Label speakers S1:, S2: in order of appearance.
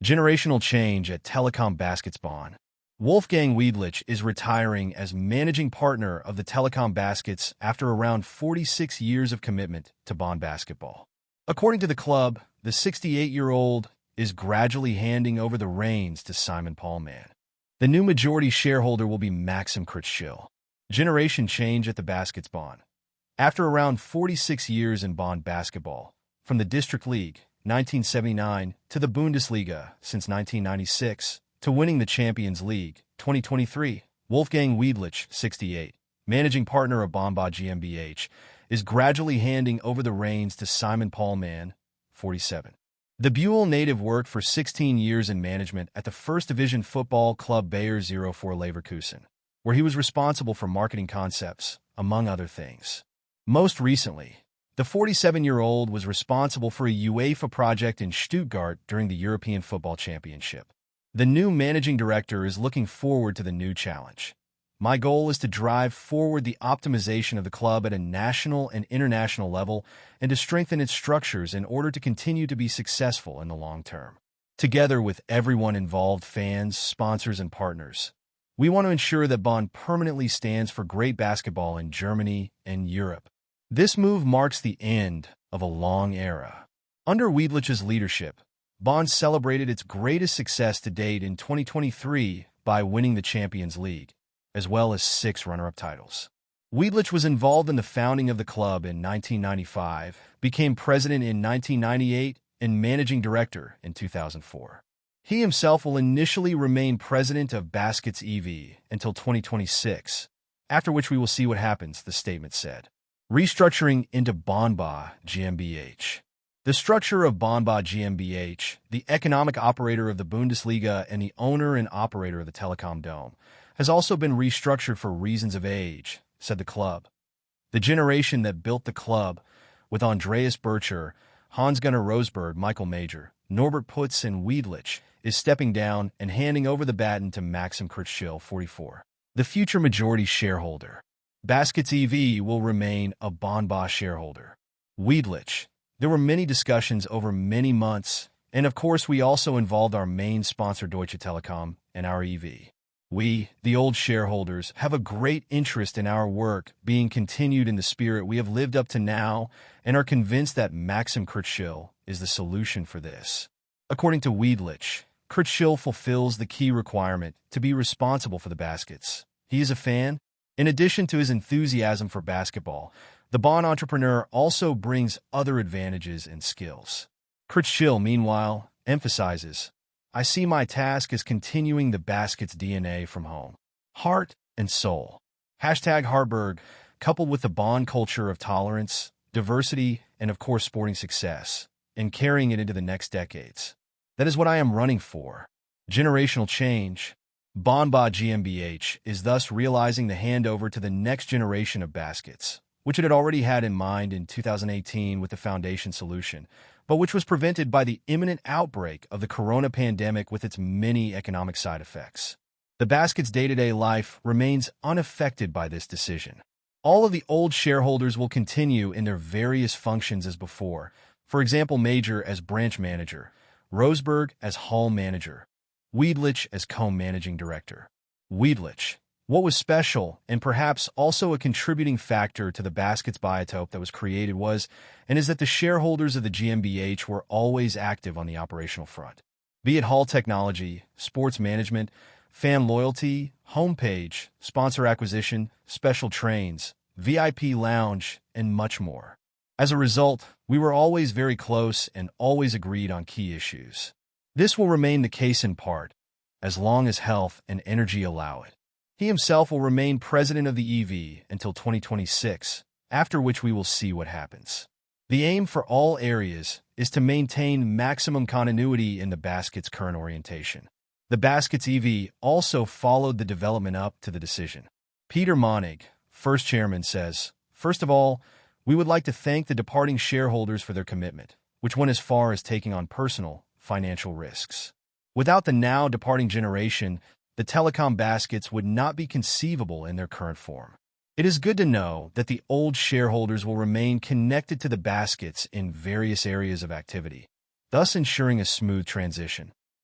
S1: Generational change at Telekom Baskets Bonn. Wolfgang Wiedlich is retiring as managing partner of the Telekom Baskets after around 46 years of commitment to Bonn basketball. According to the club, the 68-year-old is gradually handing over the reins to Simon Paulman. The new majority shareholder will be Maxim Kritschil. Generation change at the Baskets Bonn. After around 46 years in Bonn basketball, from the District League, 1979, to the Bundesliga since 1996, to winning the Champions League, 2023, Wolfgang Wiedlich, 68, managing partner of Bonba GmbH, is gradually handing over the reins to Simon Paulman, 47. The Buell native worked for 16 years in management at the First Division football club Bayer 04 Leverkusen, where he was responsible for marketing concepts, among other things. Most recently, the 47-year-old was responsible for a UEFA project in Stuttgart during the European Football Championship. The new managing director is looking forward to the new challenge. My goal is to drive forward the optimization of the club at a national and international level and to strengthen its structures in order to continue to be successful in the long term. Together with everyone involved, fans, sponsors, and partners, we want to ensure that Bonn permanently stands for great basketball in Germany and Europe. This move marks the end of a long era. Under Wiedlich's leadership, Bonn celebrated its greatest success to date in 2023 by winning the Champions League, as well as 6 runner-up titles. Wiedlich was involved in the founding of the club in 1995, became president in 1998, and managing director in 2004. He himself will initially remain president of Baskets EV until 2026, after which we will see what happens, the statement said. Restructuring into Bonba GmbH. The structure of Bonba GmbH, the economic operator of the Bundesliga and the owner and operator of the Telekom Dome, has also been restructured for reasons of age, said the club. The generation that built the club, with Andreas Bircher, Hans-Gunnar Rosberg, Michael Major, Norbert Putz, and Wiedlich, is stepping down and handing over the baton to Maxim Kritschil, 44, the future majority shareholder. Baskets EV will remain a Bonba shareholder. Wiedlich. There were many discussions over many months, and of course we also involved our main sponsor Deutsche Telekom and our EV. We, the old shareholders, have a great interest in our work being continued in the spirit we have lived up to now and are convinced that Maxim Kritschil is the solution for this. According to Wiedlich, Kritschil fulfills the key requirement to be responsible for the baskets. He is a fan. In addition to his enthusiasm for basketball, the Bonn entrepreneur also brings other advantages and skills. Kritschil, meanwhile, emphasizes, I see my task as continuing the basket's DNA from home, heart, and soul. #Harburg, coupled with the Bonn culture of tolerance, diversity, and of course sporting success, and carrying it into the next decades. That is what I am running for. Generational change. Bonba GmbH is thus realizing the handover to the next generation of baskets, which it had already had in mind in 2018 with the foundation solution, but which was prevented by the imminent outbreak of the corona pandemic with its many economic side effects. The basket's day-to-day life remains unaffected by this decision. All of the old shareholders will continue in their various functions as before, for example Major as branch manager, Rosberg as hall manager, Wiedlich as co-managing director. Wiedlich. What was special, and perhaps also a contributing factor to the basket's biotope that was created was, and is that the shareholders of the GmbH were always active on the operational front. Be it hall technology, sports management, fan loyalty, homepage, sponsor acquisition, special trains, VIP lounge, and much more. As a result, we were always very close and always agreed on key issues. This will remain the case in part, as long as health and energy allow it. He himself will remain president of the EV until 2026, after which we will see what happens. The aim for all areas is to maintain maximum continuity in the basket's current orientation. The basket's EV also followed the development up to the decision. Peter Monig, first chairman, says, first of all, we would like to thank the departing shareholders for their commitment, which went as far as taking on personal, financial risks. Without the now departing generation, the Telekom Baskets would not be conceivable in their current form. It is good to know that the old shareholders will remain connected to the baskets in various areas of activity, thus ensuring a smooth transition.